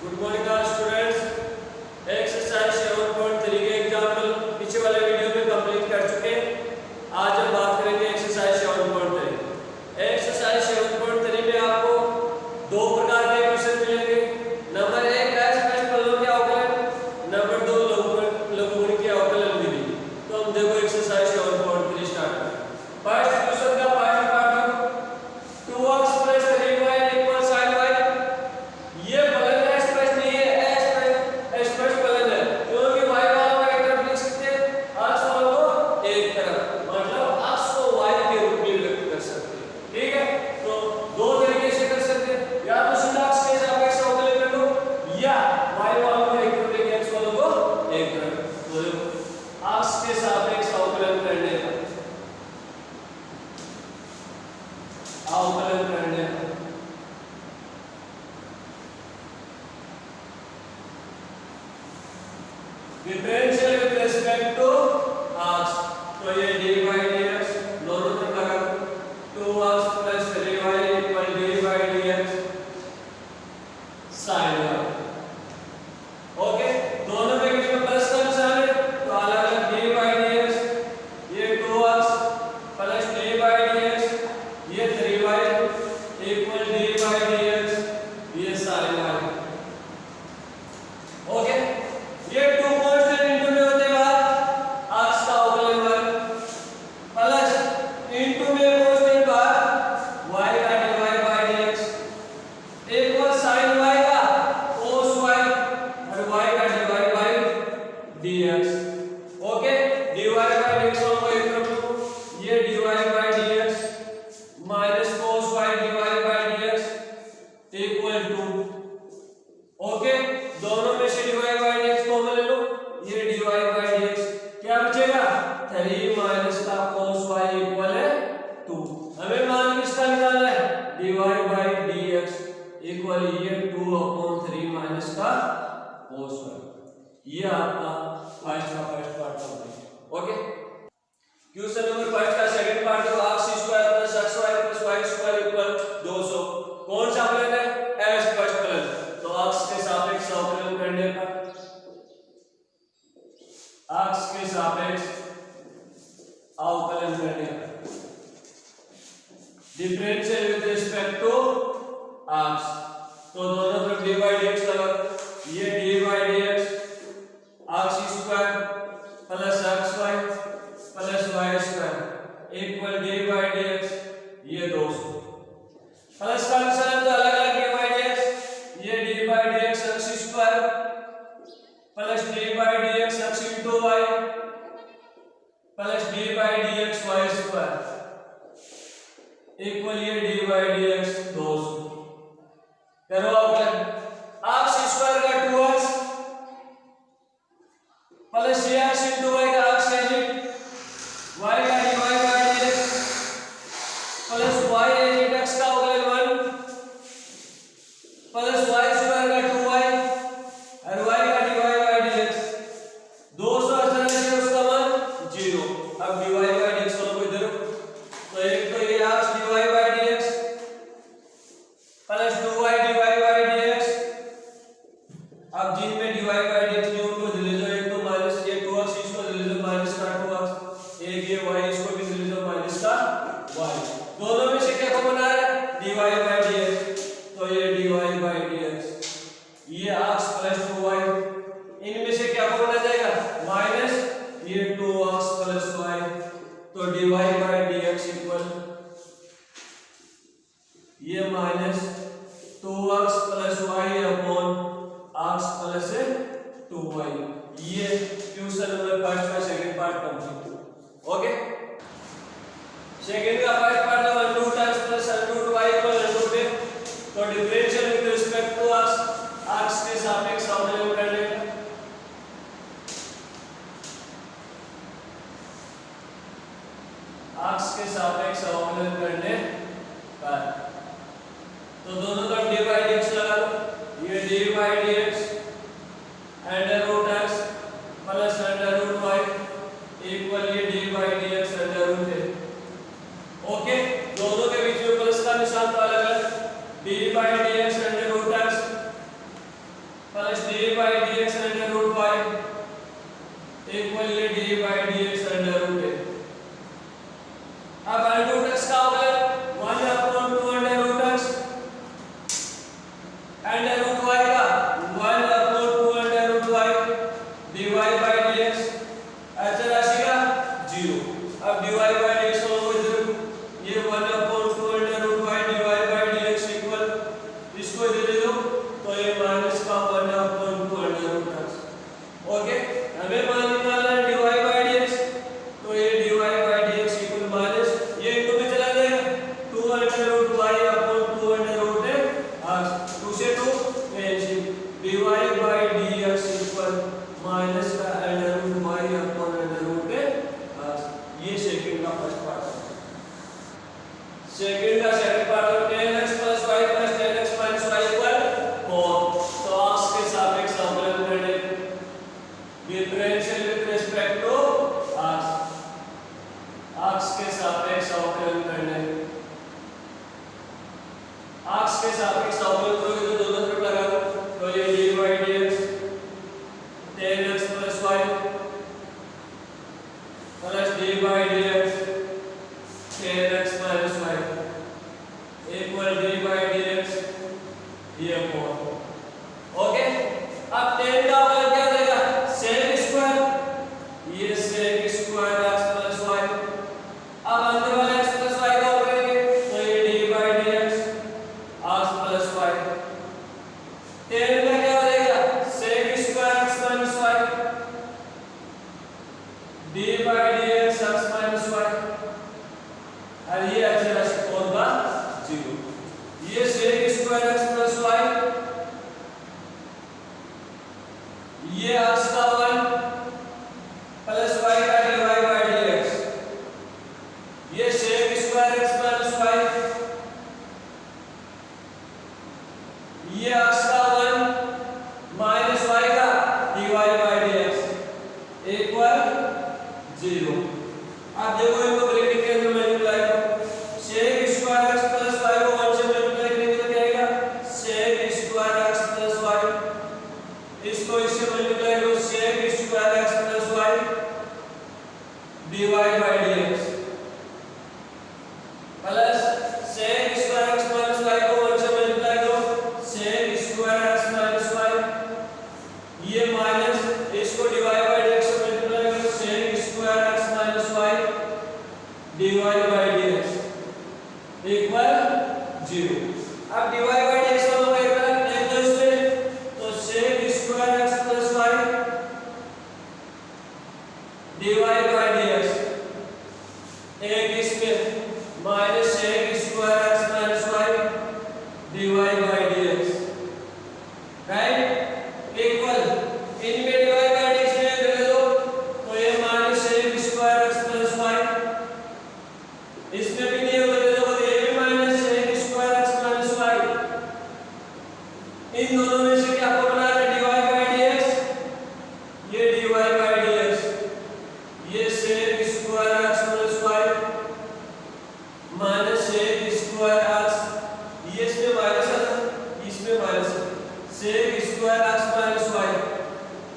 Good morning all students. Exercise 7.3 के example पीछे वाले वीडियो में कंप्लीट कर चुके हैं। आज हम बात करेंगे एक्सरसाइज 7.3। एक्सरसाइज 7.3 में आपको दो प्रकार के क्वेश्चन मिलेंगे। नंबर 1 स्पष्ट फलनों के अवकलन, नंबर 2 लघुगुण के अवकलन विधि। तो हम देखो एक्सरसाइज 7.3 स्टार्ट करें। फर्स्ट क्वेश्चन का first part 2x + 3y = sin y। ये फलन स्पष्ट नहीं है, स्पष्ट फलन है क्योंकि y वाला को एक तरफ लिख सकते हैं, x वाला को एक तरफ, मतलब x को y के रूप में व्यक्त कर सकते हैं। ठीक है, तो दो तरीके से कर सकते हैं, या तो सीधा x के सापेक्ष अवकलन कर लो, या y वाला को एक तरफ लेके x वाला को एक तरफ। तो x के सापेक्ष अवकलन करने पर differential with respect to x, तो ये dy/dx दोनों तरफ लगा 2x + 3y = dy/dx sin y। Okay, दोनों के बीच में प्लस का निशान है तो अलग अलग dy/dx, ये 2x + dy/dx, ये 3y = dy/dx, ये sin y। ओके, ये टू कांस्टेंट इनटू में होते बाद x का अवकलन 1 प्लस इनटू में कांस्टेंट बाद y का dy/dx इक्वल sin y का cos y और y का dy/dx। ओके, dy/dx को एक तरफ लो, ये dy/dx minus cos y dy/dx equal to, okay, दोनों में से dy/dx कॉमन ले लो, ये dy/dx क्या बचेगा 3 माइनस का cos y इक्वल है 2। हमें मान किसका निकालना है, dy/dx इक्वल ये 2/3 माइनस का cos y। ये आपका फर्स्ट पार्ट हो गया। ओके, क्वेश्चन नंबर 5 का सेकंड पार्ट है x² + xy + y² = 200। कौन सा फलन है, स्पष्ट फलन। तो x के सापेक्ष अवकलन करने पर differential with respect to x, तो दोनों तरफ dy/dx लगा, ये dy/dx x² + xy + y² equal dy/dx, ये 200 प्लस का निशान तो अलग अलग dy/dx, ये dy/dx x² + dy/dx x * y + dy/dx y² equal ये dy/dx 200। करो अवकलन, x² का 2x प्लस ये x * y का x है, y का dy/dx प्लस y x का अवकलन 1 प्लस y² का 2y और y का dy/dx 200 से उसका मान 0। अब dy/dx को कोई इधर, तो एक तो ये x dy/dx plus 2y dy/dx, अब जिन में dy/dx जो उनको ले लो, एक तो माइनस ये 2x इसको ले लो माइनस का 2x, एक ये y इसको भी ले लो माइनस का y, दोनों में से क्या कॉमन आ रहा है, dy/dx, तो ये dy/dx, ये x + 2y, इनमें से क्या कॉमन आ जाएगा, माइनस ये 2x + y, तो dy/dx इक्वल ये minus 2x + y upon x + 2y। ये क्वेश्चन नंबर 5 का second part complete. Okay, second का फर्स्ट पार्ट है 1√x + 1√y = 1√a। तो differential with respect to x के सापेक्ष अवकलन करने का x के सापेक्ष अवकलन करने पर, तो दोनों का dy/dx लगा लो, ये dy/dx √x + √y इक्वल ये dy/dx √a। ओके, दोनों के बीच में प्लस का निशान तो अलग अलग, dy/dx √x plus D by D X under root Y equal D by D X under root A. अब अंडर रूट एक्स का होगा 1 upon 2 under root X under root Y का 1 upon 2 under root Y dy by dx अचर राशि का 0। अब dy by dx को इधर ये 1 upon 2 under root Y dy by dx equal इसको इधर ले लो तो ये माइनस का 1 upon 2 under root x। Okay, हमें मान निकालना है dy बाई dx तो ये dy by dx equal minus ये इनको में चला जाएगा 2 under root y upon 2 under root x 2 से 2 dy by dx equal minus का under root y upon under root x। ये सेकंड का फर्स्ट पार्ट है। सेकंड का सेकंड पार्ट है 10x + y + 10x - y equal 4। तो x के सापेक्ष अवकलन करने differential with respect to x के सापेक्ष अवकलन करने x के सापेक्ष अवकलन करोगे तो दोनों तरफ लगा दो तो ये dy dx 10x + y plus dy dx 10x - y equal dy dx ये 4। ओके, अब 10 का अवकलन क्या हो जाएगा sec स्क्वायर ये sec स्क्वायर x + y। अब अंदर वाला x + y का अवकलन करेंगे तो ये dy dx x + y। 10 में क्या हो जाएगा sec square x - y dy dx x - y और ये अचर राशि कौन का 0। ये sec स्क्वायर x + y ये x का 1 प्लस y का dy बाई dx ये sec स्क्वायर x + y ये x का 1 माइनस y का dy बाई dx इक्वल 0। अब देखो इनको ब्रैकेट के अंदर मल्टीप्लाई करो sec स्क्वायर x + y को 1 से मल्टीप्लाई करेंगे तो क्या आएगा sec स्क्वायर x + y इसको इससे मल्टीप्लाई करो sec square x + y dy by dx plus sec square x + y को 1 से मल्टीप्लाई करो sec स्क्वायर x - y ये माइनस इसको dy बाई dx से मल्टीप्लाई करो sec square x - y dy by dx equal 0। अब dy by dx का मतलब क्या है देख दो इसमें तो sec square x + y dy by dx एक इसमें minus sec square x - y dy by dx right equal इनमें dy बाई dx में ले लो तो ये minus sec square x + y इसमें भी नहीं होगा तो ये भी minus sec square x - y इन दोनों में से क्या को बना रहा है dy बाई dx ये dy बाई dx ये sec square x + y minus sec square x ये इसमें माइनस है इसमें माइनस है sec स्क्वायर x - y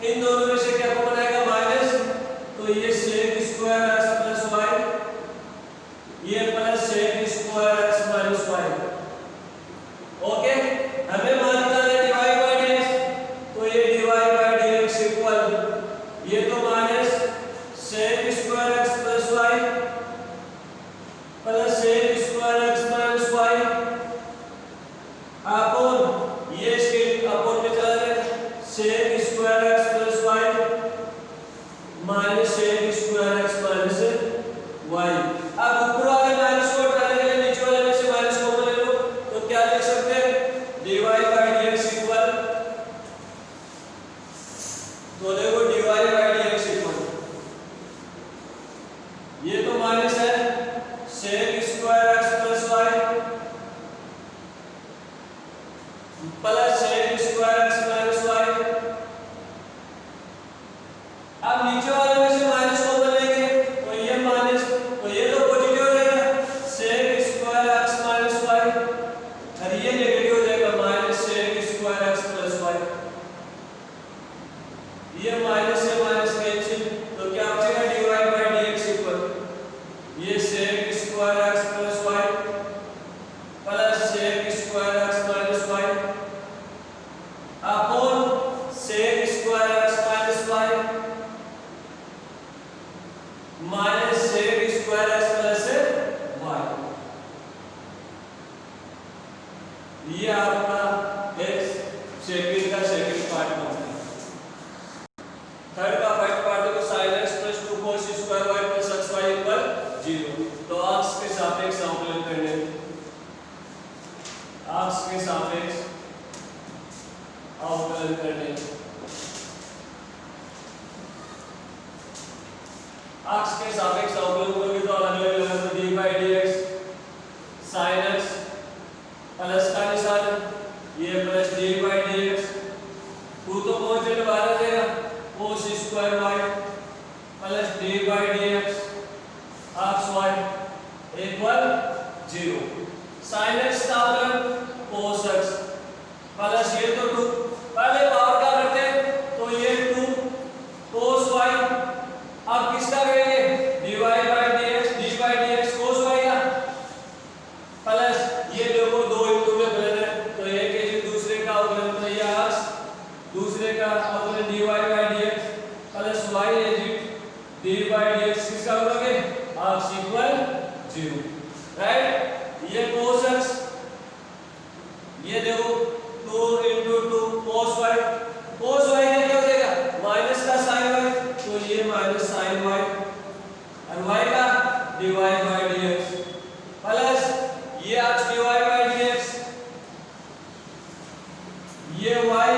इन दोनों में से क्या को बनाएगा माइनस तो ये sec स्क्वायर x + y ये plus sec square x - y। Okay, हमें मान निकालना है dy बाई dx तो ये dy बाई dx इक्वल ये तो minus sec square x + y plus sec square x - y upon ये इसके अपॉन में चला जाएगा sec square x + y minus sec square x - y। अब ऊपर वाले माइनस को हटाने के लिए नीचे वाले में से माइनस कॉमन ले लो तो क्या लिख सकते हैं dy बाई dx इक्वल तो देखो dy बाई dx इक्वल ये तो माइनस है sec square x + y plus sec square x - y ये माइनस से माइनस कैंसिल, तो क्या बचेगा dy by dx इक्वल ये sec square x plus y plus sec square x minus y upon sec square x minus y minus sec square x plus y। ये आपका x second का second part बनता है। Third का first part देखो sin x plus 2 cos square y plus xy equal 0। तो अक्ष के सापेक्ष अवकलन करने, अक्ष के सापेक्ष अवकलन करने, अक्ष के सापेक्ष अवकलन करोगे तो अलग अलग लगेगा। dy by dx sin x plus का निशान है, ये प्लस dy by dx 2 तो पहुंचे तो बाहर आ जाएगा cos square y plus dy by dx cos y equal 0। sin x का अवकलन cos x प्लस ये तो 2, पहले पावर का करते हैं तो ये 2 cos y, अब किसका करेंगे dy by dx, dy by dx cos y का प्लस ये देखो 2 इंटू में फलन है तो एक है दूसरे का अवकलन, तो ये अक्ष दूसरे का अवकलन dy by dx plus y है dy by dx किसका करोगे अक्ष इक्वल 0, राइट। ये cos x, ये देखो 2 into 2 cos y, cos y का क्या हो जाएगा माइनस का sin y, तो ये माइनस sin y और y का dy by dx प्लस ये अक्ष dy by dx, ये y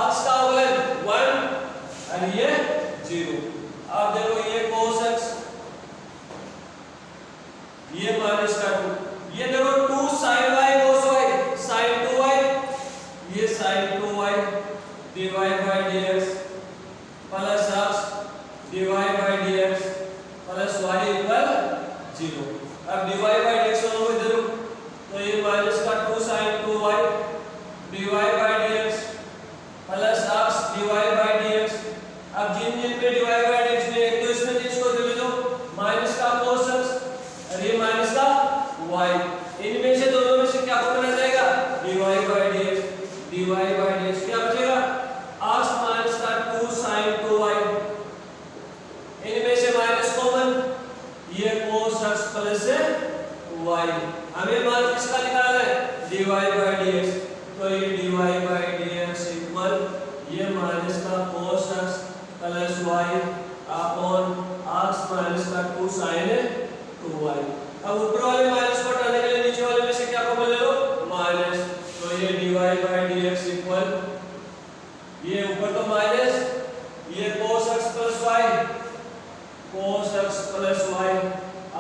अक्ष का अवकलन 1 और ये 0। अब देखो ये cos x, ये माइनस का 2, ये देखो 2 sin y cos y sin 2y, ये sin 2y dy by dx plus अक्ष dy by dx plus y equal 0। अब dy by dx को इधर तो ये माइनस का 2 sin 2y dy by dx plus अक्ष dy by dx। अब जिन जिन पे dy by dx में एक तो इसमें इसको दे दो माइनस का cos x और ये माइनस का y, इनमें से दोनों में से क्या बना जाएगा dy by dx, dy by dx क्या बचेगा अक्ष माइनस का 2 sin 2y, इनमें से माइनस कॉमन ये cos x प्लस y, हमें मान किसका निकालना है dy by dx, तो ये dy by dx इक्वल ये माइनस का cos x plus y upon अक्ष माइनस का 2 sin 2y। अब ऊपर वाले माइनस को हटाने के लिए नीचे वाले में से क्या कॉमन ले लो माइनस, तो ये dy by dx इक्वल ये ऊपर तो माइनस ये cos x plus y, cos x plus y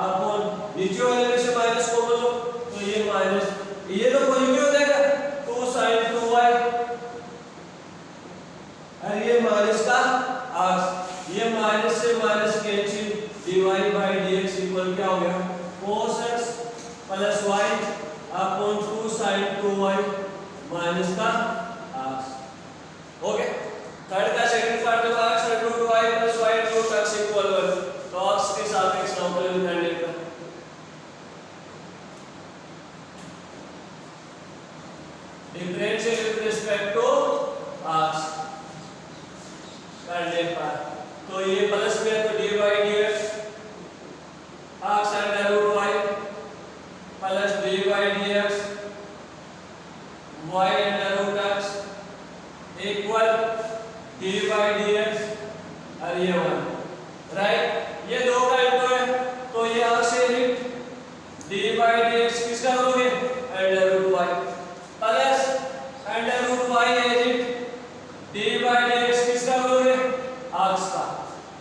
upon नीचे वाले में से माइनस कॉमन लो तो ये माइनस, ये तो पॉजिटिव हो जाएगा 2 sin 2y और ये माइनस का अक्ष, ये माइनस से minus cancel dy by dx equal क्या हो गया cos x plus y upon 2 sin 2y minus का अक्ष। ओके, थर्ड का सेकंड पार्ट में अक्ष root y plus y root x equal 1, तो अक्ष के सापेक्ष अवकलन करने का डिफरेंशियल विद रिस्पेक्ट टू अक्ष करने पर, तो ये प्लस में तो dy by dx अक्ष under root y plus dy by dx y under root x equal dy by dx और ये 1, राइट। ये दो का इंटू है तो ये अक्ष से लिख dy by dx किसका करोगे under root y plus under root y है dy by dx किसका करोगे अक्ष का,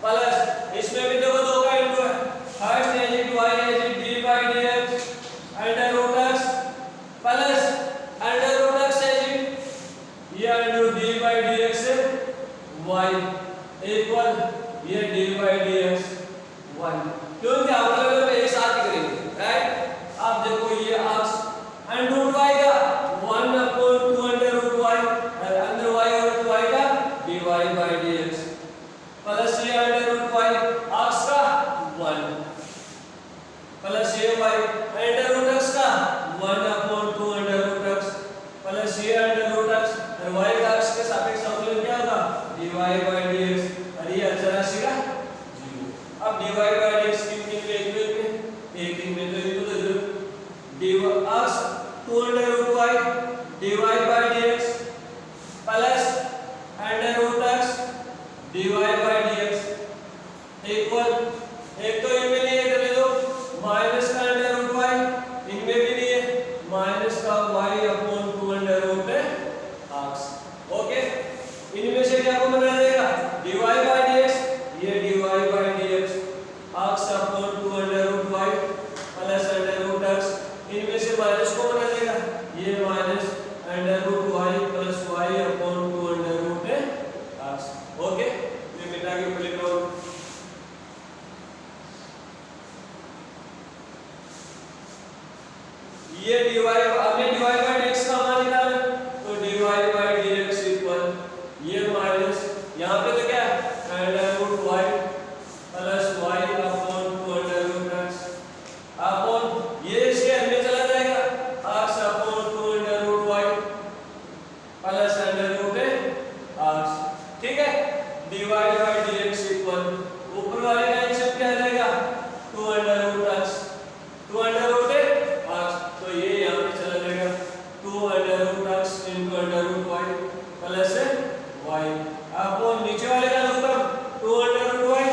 प्लस इसमें भी देखो दो का इंटू है, फर्स्ट है y है dy by dx under root x plus under root x है ये under dy by dx y equal ये dy by dx 1, क्योंकि अवकलन में एक साथ ही करेंगे, राइट। अब देखो ये अक्ष अंडर रूट y का 1 अपॉन 2 अंडर रूट y और अंडर y और y का dy by dx dx और ये अचर राशि का 0। अब dy dx किन में एक में तो इधर dy as 2 under root y dy dx plus under root x dy dx equal एक तो इनमें लिए कर दो माइनस का अंडर रूट y इनमें भी लिए माइनस का y upon 2 under root x। Okay इनमें से क्या कॉमन रह जाएगा dy dx ये dy dx x upon 2 under root y plus under root x इनमें से माइनस कॉमन रह जाएगा ये minus under root y plus y upon 2 under root x। Okay ये मिटा के ऊपर लिख लो ये dy हमने dy dx का मान निकाला तो dy dx इक्वल ये माइनस यहाँ पे तो क्या है under root y plus y upon 2 under root x upon ये इसके अंदर चला जाएगा x upon 2 under root y plus under root x। ठीक है dy dx इक्वल ऊपर वाले का आंसर क्या आ जाएगा 2 under root x 2 under root तो ये यहाँ पे चला जाएगा 2 under root x into under root y plus y upon नीचे वाले का ऊपर 2 अंडर रूट y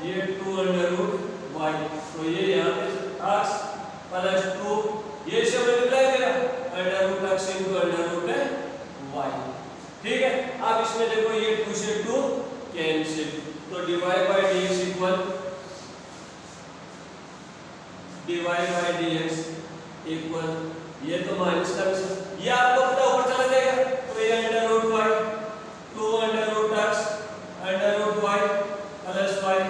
ये 2 अंडर रूट y तो ये यहाँ पे x प्लस 2 ये से मल्टीप्लाई करेगा under root x into under root y। ठीक है अब इसमें देखो ये 2 से 2 कैंसिल तो dy dx equal dy dx equal ये तो माइनस का ये आपको पता ऊपर चला जाएगा तो ये under root y 2 under root x under root y plus y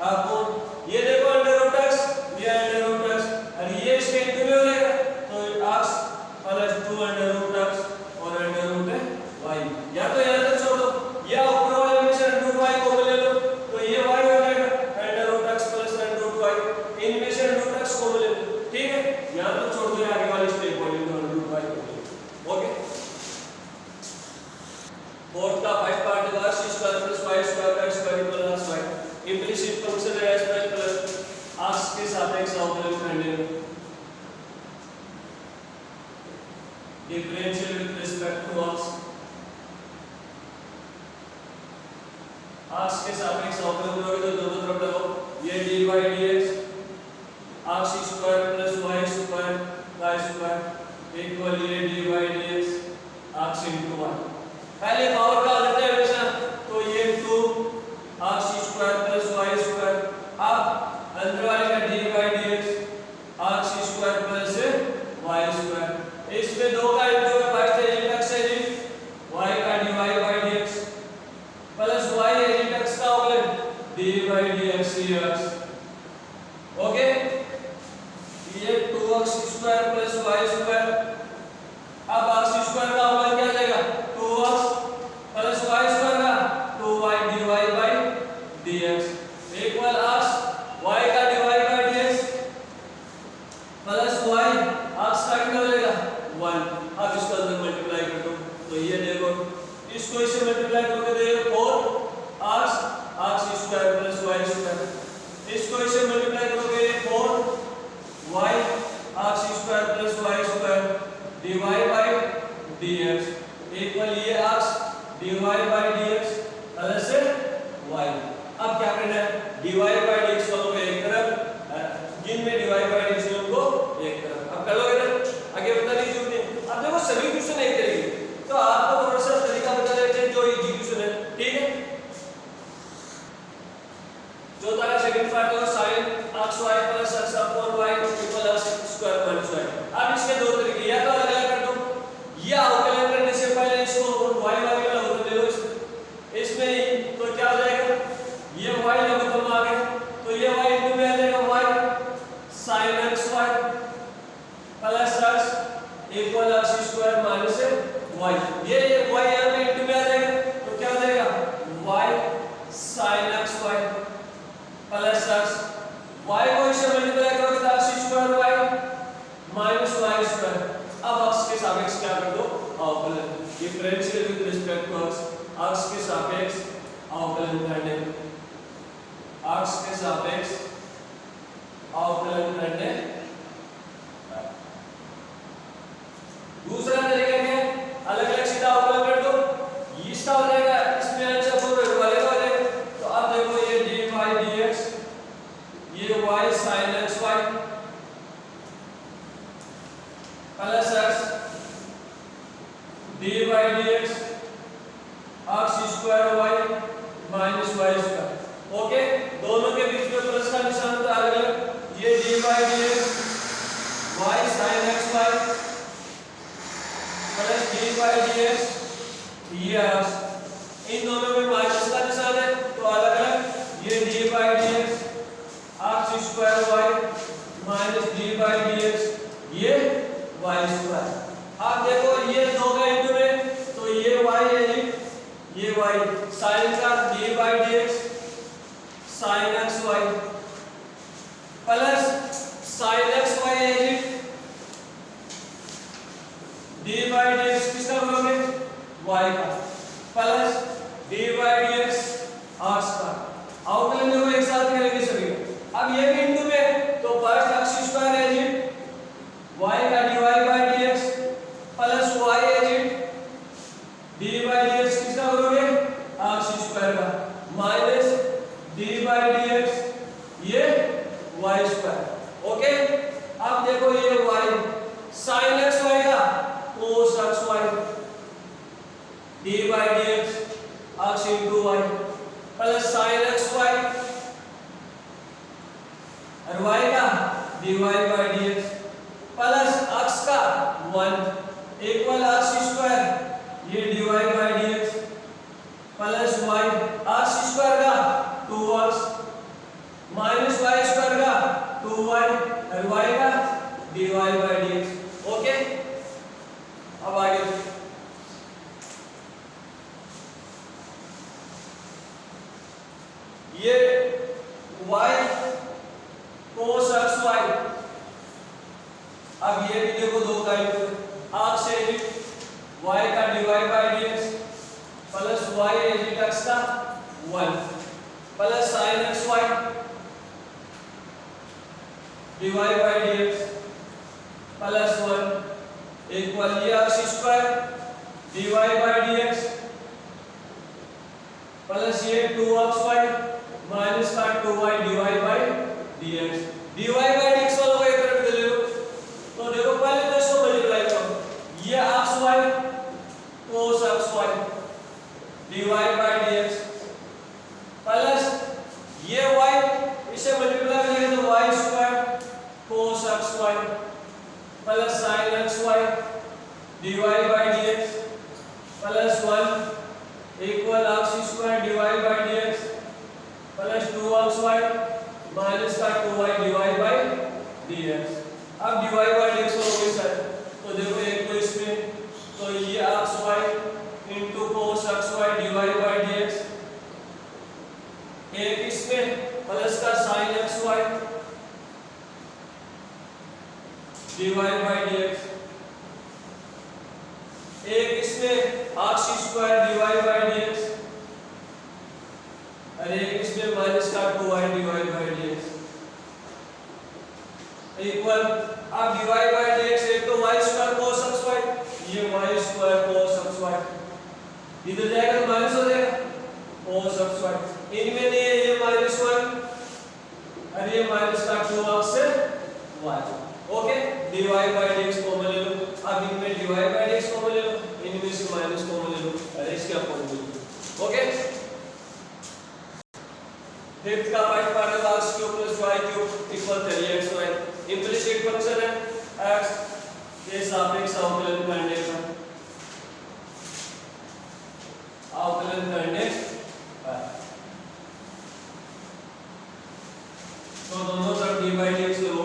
upon ये देखो अंडर रूट x ये अंडर रूट x और ये इसके इनटू में हो जाएगा तो x plus 2 under root x और अंडर रूट y या तो यहां तक छोड़ दो या ऊपर वाले में से अंडर रूट y को ले लो तो ये y हो जाएगा under root x plus under root y इनमें से अंडर रूट x को ले लो। ठीक है यहां तक छोड़ दो आगे वाले स्टेप को ले लो अंडर रूट y को। ओके फोर्थ का फर्स्ट पार्ट है x square plus y square का square plus y implicit function है x प्लस x के सापेक्ष अवकलन करने में differential with respect to x के सापेक्ष अवकलन करोगे तो दोनों तरफ लगाओ ये dy dx x square plus y square का स्क्वायर इक्वल ये dy dx x into y पहले पावर का देते हैं हमेशा तो ये 2 x square plus y square अब अंदर वाले का dy dx x square plus y square इसमें दो का इंटू है फर्स्ट एलिमेंट x है y का dy dx plus y element x का अवकलन dy dx dx। ओके ये 2x square plus y square अब x स्क्वायर का अवकलन क्या आ जाएगा 2x प्लस y स्क्वायर का 2y dy dx equal x y का dy dx plus y x का कितना मिलेगा 1। अब इसको अंदर मल्टीप्लाई कर दो तो ये देखो इसको इससे मल्टीप्लाई करोगे तो ये 4 x square plus y square इसको इससे मल्टीप्लाई करोगे 4y x square plus y square dy dx equal ये x dy dx plus y। अब क्या करना है dy dx वालों को एक तरफ जिनमें dy dx को एक तरफ अब कर लोगे ना आगे बता दीजिए नहीं अब देखो सभी क्वेश्चन एक तरीके तो आपको थोड़ा सा तरीका बता देते हैं जो इजी क्वेश्चन है। ठीक है जो तारा सेकंड पार्ट है sin xy plus x upon y equal x square minus y। अब इसके दो तरीके या तो अलग अलग कर दो या अवकलन करने से पहले इसको y वाले का लघुत्तम ले लो इसमें तो क्या हो जाएगा ये y लघुत्तम आ गया तो ये y इनटू में आ जाएगा y sin xy plus x equal x square minus y ये y यहां पे इनटू में आ जाएगा तो क्या हो जाएगा y sin xy plus x y को इससे मल्टीप्लाई करोगे तो x square y minus y square. अब x के सापेक्ष क्या कर दो अवकलन differential with respect to x के सापेक्ष अवकलन करने, अक्ष के सापेक्ष अवकलन करने। दूसरा तरीका क्या है, अलग अलग सीधा अवकलन कर दो, इसका हो जाएगा, इसमें आंसर पूरे वाले का हो जाएगा। तो अब देखो ये dy dx, ये y sin xy plus x dy dx x square y minus y square. Okay, दोनों के बीच में प्लस का निशान होता है अलग अलग। ये dy dx y sin xy plus dy dx ये x, इन दोनों में माइनस का निशान है तो अलग अलग। ये dy dx x square y minus dy dx ये y स्क्वायर। आप देखो ये दो का इंटू में तो ये y है, ये y sin का dy dx sin xy plus sin xy है dy dx किसका बोलोगे, y का प्लस dy dx x का। अवकलन देखो एक साथ करेंगे सभी का। अब ये भी इंटू में तो फर्स्ट x स्क्वायर है जी y का dy dx प्लस y है जी dy dx किसका बोलोगे, x स्क्वायर का माइनस dy dx ये y स्क्वायर। ओके, अब देखो ये y sin xy का cos xy dy dx x into y plus sin xy और y का dy dx प्लस x का 1 इक्वल x स्क्वायर ये dy dx plus y x square का 2x माइनस y स्क्वायर का 2y और y का dy dx। Okay, अब आगे ये y cos xy, अब ये भी देखो दो का x से y का dy dx plus y x का 1 plus sin xy dy dx plus 1 equal ये x square dy dx plus ये 2xy माइनस का 2y dy dx वालों को एक तरफ ले लो। तो देखो पहले तो इसको मल्टीप्लाई करो, ये xy cos xy dy dx plus ये y इसे मल्टीप्लाई करेंगे तो y square cos xy plus sin xy dy dx plus 1 equal x square dy dx plus 2xy minus का 2y dy dx। अब dy dx हो गई sir, तो देखो एक तो इसमें तो ये xy into cos xy dy dx, एक इसमें प्लस का sin xy dy dx, एक इसमें x स्क्वायर dy dx और एक इसमें माइनस का 2y dy dx इक्वल। अब dy dx एक तो y स्क्वायर cos xy, ये y स्क्वायर cos xy इधर जाएगा तो माइनस हो जाएगा cos xy, इनमें नहीं है ये -1 और ये माइनस का 2x से y। Okay, dy dx common ले लो। अब इनमें dy dx कॉमन ले लो, इनमें से माइनस कॉमन ले लो और इसके अपोजिट ले लो। ओके, फिफ्थ का पार्ट पार्ट है x cube plus y cube equal 3xy। Implicit function है x के सापेक्ष अवकलन करने का, अवकलन करने का तो दोनों तरफ dy dx लो,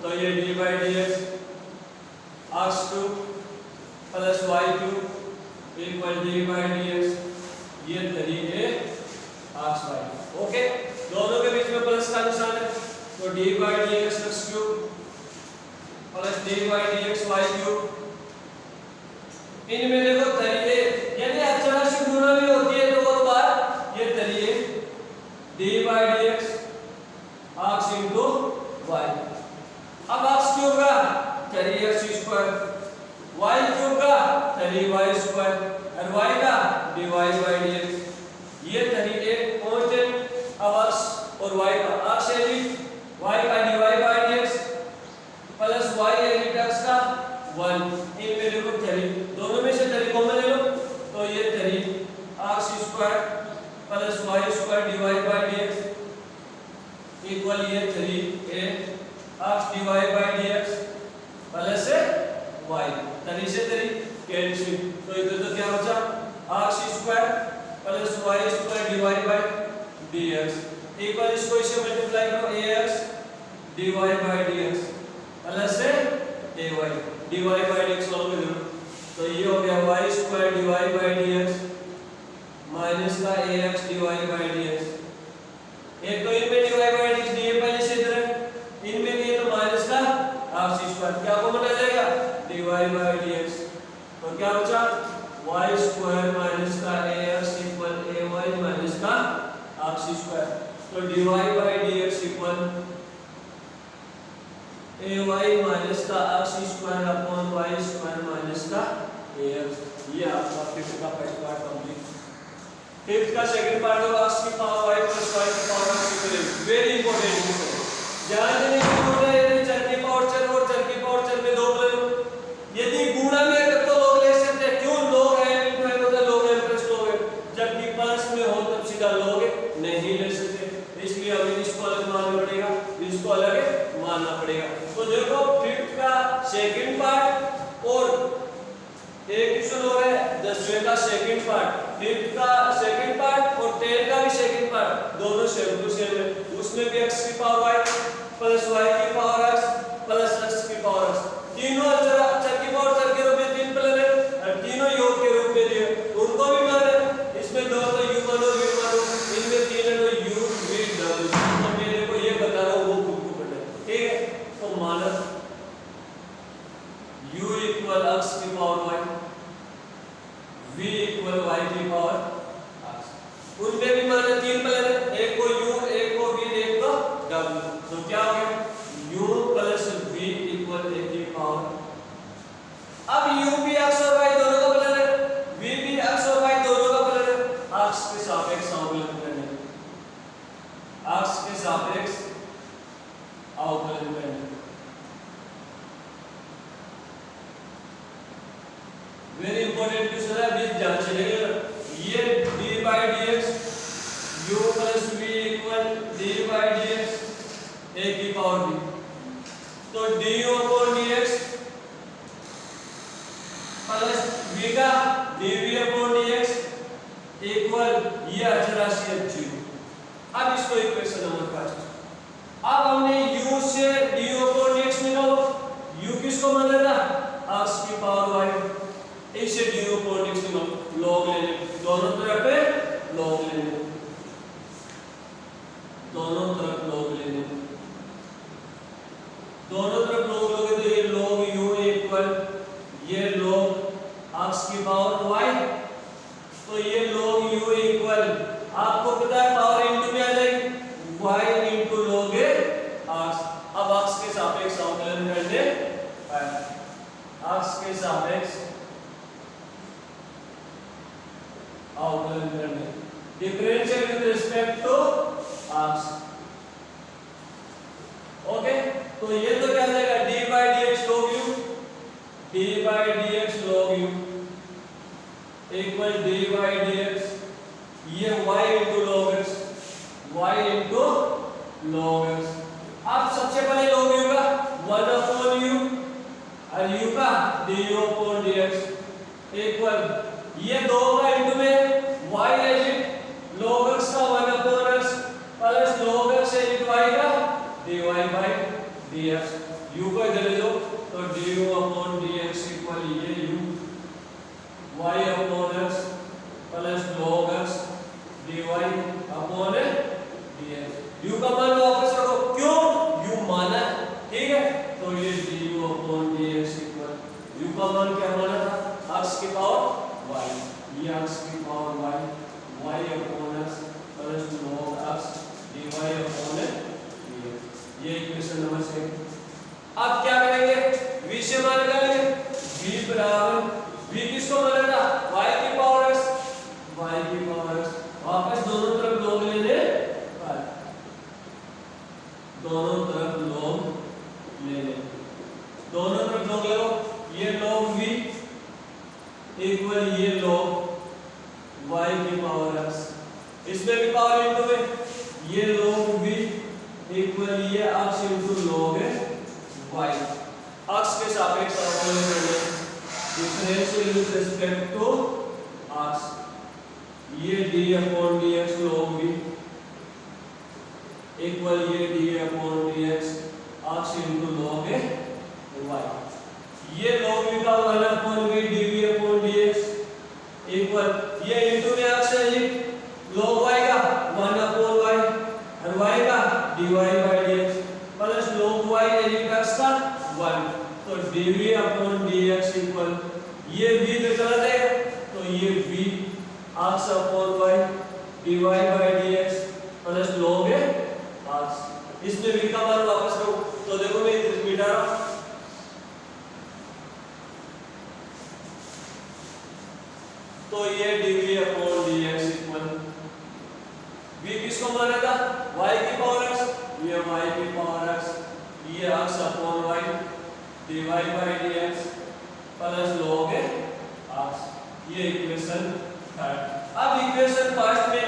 तो ये dy dx x cube plus y cube equal dy dx ये 3xy। ओके, दोनों के बीच में प्लस का निशान है तो dy dx x cube plus dy dx y cube, इनमें देखो 3a यानी अचानक से गुणा भी होती है तो वो बार ये 3a dx। ये तरीके कांस्टेंट अब x और y का x यूनिट y का dy by dx plus y unit x का 1। इनमें देखो तरी दोनों में से तरी कॉमन ले लो तो ये तरी x square plus y square dy by dx equal ये तरी a x dy by dx plus y। तरी से तरी कैंसिल तो इधर तो क्या बचा x square plus y square dy by dx equal इसको इसे मल्टीप्लाई करो ax dy by dx plus ay dy by dx solve करो तो ये हो गया y square dy by dx minus का ax dy बाय dx। एक तो इनमें dy बाय dx दिए पहले से इधर इनमें दिए तो माइनस का x स्क्वायर क्या कॉमन आ जाएगा dy बाय dx तो क्या बचा y स्क्वायर माइनस का ax इक्वल ay माइनस का x स्क्वायर तो dy by dx equal ay minus का x square upon y square minus का ax। ये आपका फिफ्थ का फर्स्ट पार्ट कंप्लीट। फिफ्थ का सेकंड पार्ट होगा x की पावर y प्लस y की power x equal very important ध्यान देने की जरूरत है। यदि चर की पावर चर और चर की पावर चर में दो प्लस यदि गुणा में है तब तो लोग ले सकते हैं क्यों लोग है इनटू है मतलब लोग है प्लस लोग है जबकि प्लस में हो तब सीधा लोग नहीं ले सकते इसलिए हमें इसको अलग मानना पड़ेगा इसको अलग मानना पड़ेगा। तो देखो फिफ्थ का सेकंड पार्ट और एक क्वेश्चन हो है 10वें का सेकंड पार्ट फिफ्थ का सेकंड पार्ट और 10 का भी सेकंड पार्ट दोनों सेम टू सेम है। उसमें भी x की पावर y प्लस y की पावर x प्लस x की पावर x तीनों चर की पावर चर के रूप में तीन प्लस है और तीनों योग के रूप में दिए उनको भी माने इसमें दो तो u1 और v1 इनमें तीन है तो u v w तो मेरे को ये बता रहा हूं वो खुद को पता है ठीक है। तो माना u इक्वल x की power y v equal y की पावर x उनमें भी माने तीन प्लस है एक को u एक को v एक को w तो क्या हो गया u plus v equal a की पावर। अब u भी x और y दोनों का प्लस है v भी x और y दोनों का प्लस है x के सापेक्ष अवकलन करने x के सापेक्ष अवकलन करने वेरी इंपॉर्टेंट क्वेश्चन है अभी ध्यान से देखिए ये d by dx u plus v equal d by dx a की पावर b तो du upon dx plus v का dv अपॉन dx इक्वल ये अचर राशि है 0। अब इसको इक्वेशन नंबर 5 अब हमने u से du अपॉन dx निकालो u किसको माना था x की पावर y इसे du अपॉन dx निकालो log लेने दोनों तरफ पे log लेने दोनों तरफ log लेने दोनों तरफ log लोगे तो ये log u इक्वल ये log x की पावर y तो ये log u इक्वल आपको पता है पावर इनटू में आ जाएगी y इनटू log x। अब x के सापेक्ष अवकलन करने x के सापेक्ष अवकलन करने differential with respect to x okay. तो ये तो क्या जाएगा d by dx log u d by dx log u equal d by dx ये y into log x y into log x। अब सबसे पहले log u का 1 अपॉन u और u का du अपॉन dx इक्वल ये दो का इनटू में y इज log x का 1 upon x plus log x into y का dy बाय dx u को इधर ले लो तो du अपॉन dx इक्वल ये u y upon x plus log x dy upon dx u का मान वापस रखो क्यों u माना ठीक है तो ये du upon dx equal u का मान क्या माना था x की पावर y ये x की power y y upon x plus log x dy upon dx ये इक्वेशन नंबर 6। अब क्या करेंगे v से मान निकालेंगे v बराबर v किसको माना था पावर x, वापस दोनों तरफ log लेने, दोनों तरफ log लेने, दोनों तरफ log लो, ये log v इक्वल ये log y की पावर x, इसमें भी पावर इंटू है, ये log v इक्वल ये अक्ष इंटू log y, अक्ष के सापेक्ष अवकलन करने, डिफरेंशियल विद रिस्पेक्ट टू अक्ष, ये d upon dx log v equal ये d अपॉन dx अक्ष इंटू log y, ये log v का 1 upon v dv upon dx equal ये इंटू में अक्ष है ये log y का 1 अपॉन y और y का dy by dx plus log y x का 1, तो dv अपॉन dx इक्वल ये v तो चला जाएगा, तो ये v अक्ष upon y dy by dx plus log अक्ष, इसमें v का मान वापस लो, तो देखो मैं इधर मिटा रहा हूं, तो ये dv upon dx equal v किसको माना था, y की पावर x, ये y की पावर x, ये अक्ष upon y dy by dx plus log अक्ष, ये इक्वेशन थर्ड। अब इक्वेशन फर्स्ट में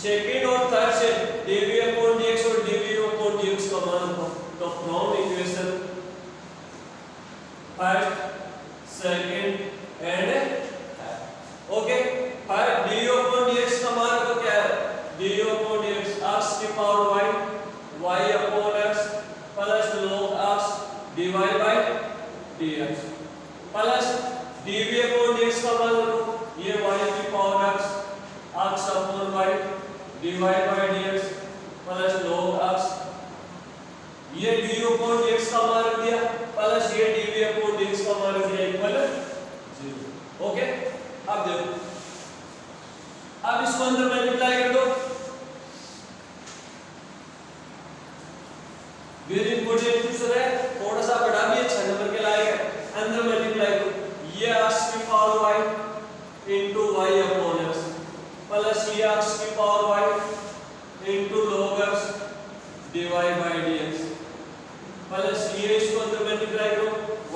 सेकंड और थर्ड से dv अपॉन dx और dv अपॉन dx का मान हो, तो from equation first second and third, okay, her du upon dx का मान तो क्या है, du अपॉन dx अक्ष की power y, y upon x plus log अक्ष dy by dx plus dv upon dx का मान लो, ये y की पावर अक्ष upon y dy by dx plus log अक्ष, ये du अपॉन dx का मान रख दिया प्लस ये dv अपॉन dx का मान रख दिया इक्वल 0, ओके। अब देखो, अब इसको अंदर मल्टीप्लाई कर दो, वेरी इंपॉर्टेंट क्वेश्चन है, थोड़ा सा बढ़ा भी 6 नंबर के लायक है, अंदर मल्टीप्लाई करो, ये अक्ष की power y into y upon x plus ये अक्ष की power y into log x dy by dx plus ये इसको अंदर मल्टीप्लाई करो,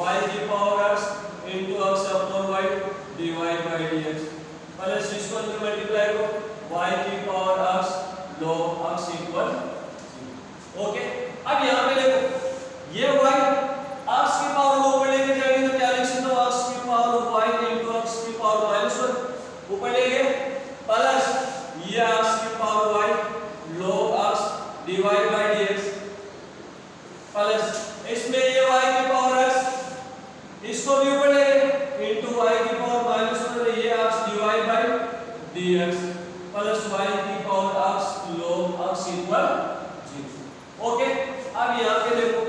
y की पावर x इनटू अक्ष upon y dy by dx plus इसको अंदर मल्टीप्लाई करो, y की power x log x equal 0, okay. अब यहां पे देखो, ये y x की पावर को ऊपर लेके जाएंगे तो क्या लिख सकते हो, x की पावर y इनटू x की पावर -1 ऊपर ले गए प्लस ये x की power y log x dy by dx plus इसमें ये y की पावर x इसको भी ऊपर ले गए इनटू y की पावर -1 ये x dy by dx plus y की power x log x equal 0, okay. अब यहाँ पे देखो,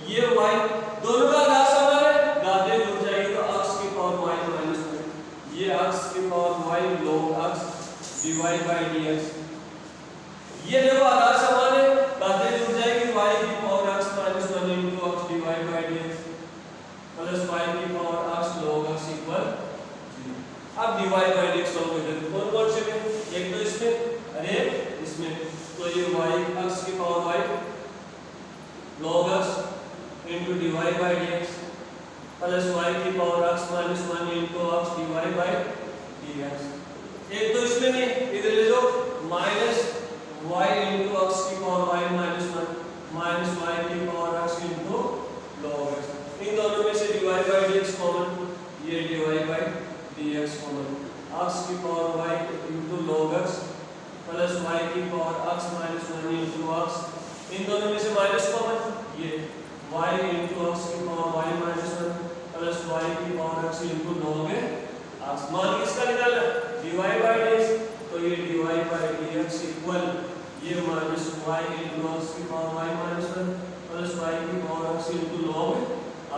ये y दोनों का घात समान है, घातें जुड़ जाएगी तो x की पावर y -1, ये x की power y log x dy by dx, ये देखो आधार समान है, घातें जुड़ जाएगी, y की power x -1 into x dy by dx plus y की power x log x equal 0। अब dy by dx सॉल्व कर देते हैं, कौन कौन से में, एक तो इसमें और एक इसमें, तो ये y x की power y log x into dy by dx plus y की power x -1 into x dy by dx, एक तो इसमें नहीं, इधर ले लो माइनस y into x की पावर y -1 माइनस y की power x into log x, इन दोनों में से dy by dx कॉमन, ये dy by dx common, x की power y into log x plus y की पावर x -1 into x, इन दोनों में से माइनस कॉमन, ये y into x की पावर y -1 प्लस y की power x into log x, मान किसका निकालना, dy by dx, तो ये dy by dx इक्वल ये माइनस y into x की पावर y -1 प्लस y की power x into log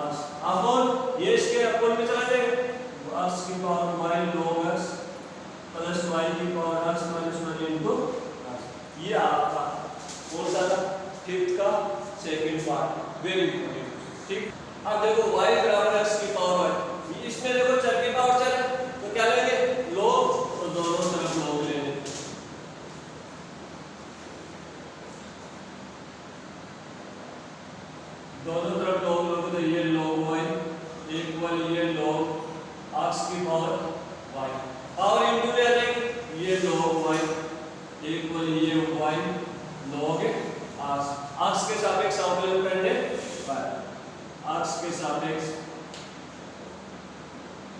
x, upon ये इसके अपॉन में चला जाएगा, x की power y log x plus y की पावर x -1 into x, ये आपका कौन सा था, फिफ्थ का सेकंड पार्ट, वेरी इंपॉर्टेंट, ठीक। अब देखो y बराबर x की पावर y, इसमें देखो चर की पावर चर है तो क्या लेंगे, log, तो दोनों तरफ log लेंगे, दोनों तरफ log लोगे तो ये log y इक्वल ये log x की पावर y। पावर इनटू में आ जाएगी, ये log y इक्वल ये y log x। x के सापेक्ष अवकलन करने पर x के सापेक्ष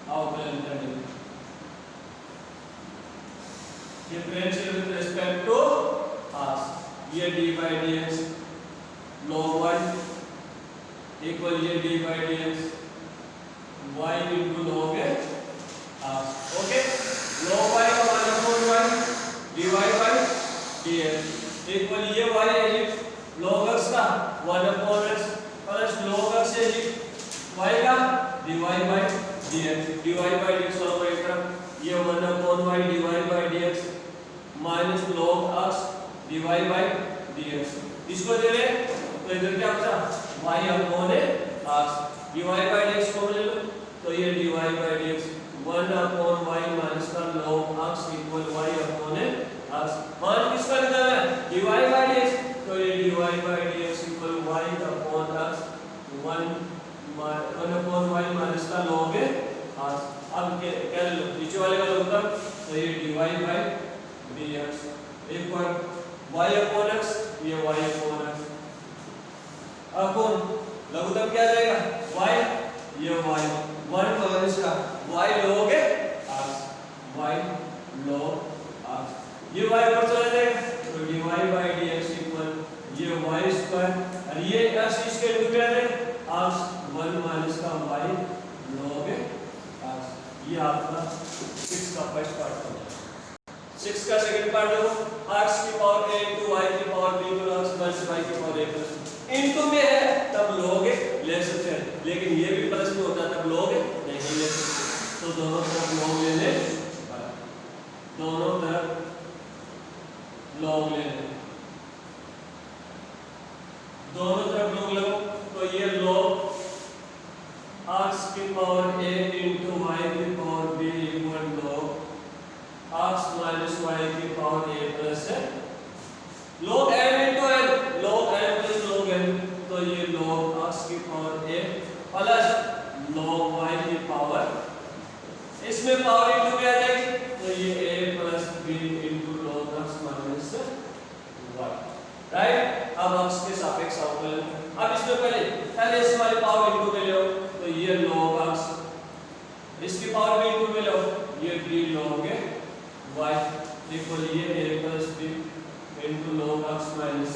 अवकलन करने differential with respect to x। ये dy dx log y equal ये dy dx y into log x। Okay, log y का मान upon y dy by dx equal ये y है log x का 1 upon x plus log x है y का dy by dx। dy by dx वाला एक तरफ ये 1 upon y dy by dx minus log x dy by dx। इसको दे रहे तो इधर क्या बचा y upon x। dy by dx को ले लो तो ये dy by dx 1 upon y minus का log x equal y upon x। मान किसका निकालना है dy by dx तो ये dy by dx equal y upon x 1 upon y minus का log x। अब क्या ले लो नीचे वाले का लघुगणक तो ये dy by dx equal y upon x ये y अपॉन x अपॉन लघुगणक क्या जाएगा y ये y 1 माइनस का y log x y log x ये y ऊपर चला जाएगा तो dy by dx इक्वल ये y स्क्वायर और ये x इसके इनटू क्या है x 1 माइनस का y log x। ये आपका 6 का फर्स्ट पार्ट हो गया। 6 का सेकंड पार्ट हो x की पावर a into y की power b into x plus y की पावर a प्लस इनटू में है तब log ले सकते हैं, लेकिन ये भी प्लस में होता है तब log नहीं ले सकते। तो दोनों तरफ log लेने दोनों तरफ log लेने दोनों तरफ log लो तो ये log x की पावर a into y की power b equal log x minus y की पावर a प्लस है log m into n log m plus log n तो ये log x की power a plus log y की power इसमें power into में आ जाएगी तो ये a plus b into log x minus y। Right, अब x के सापेक्ष अवकलन। अब इसमें पहले इस वाले पावर इनटू में लो तो ये log x इसकी पावर b इनटू में लो ये b log y इक्वल ये a plus b into log x minus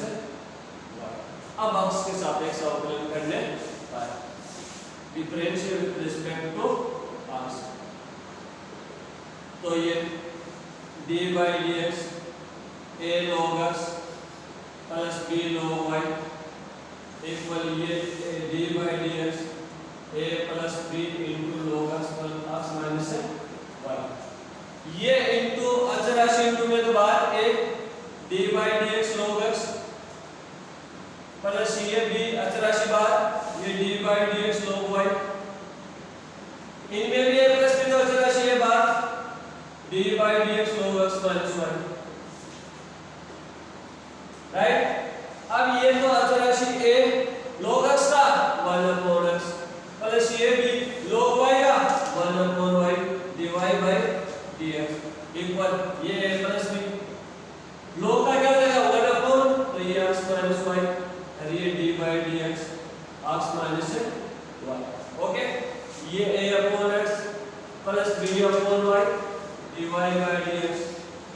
y। अब x के सापेक्ष अवकलन करने पर differential with respect to x तो ये d by dx a log x plus b log y equal ये d by dx a plus b into log x plus x minus y। ये इनटू अचराशि इनटू में तो बाहर a d by dx log x plus ये b अचराशि बाहर ये d by dx log y इनमें भी a प्लस b तो अचराशि है बाहर d by dx log x minus y। Right, अब ये तो अचराशि a log x का 1 अपॉन x प्लस ये भी log y का 1 upon y dy by dx equal ये a प्लस b log का क्या हो जाएगा 1 अपॉन तो ये x माइनस y और ये d by dx x minus y। Okay, ये a upon x plus b upon y dy by dx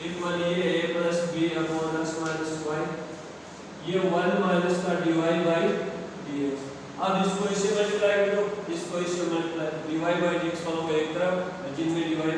equal ये a plus b upon x minus y ये 1 माइनस का dy by dx। अब इसको इससे multiply करो इसको इससे मल्टीप्लाई dy by dx वालों को एक तरफ जिनमें dy by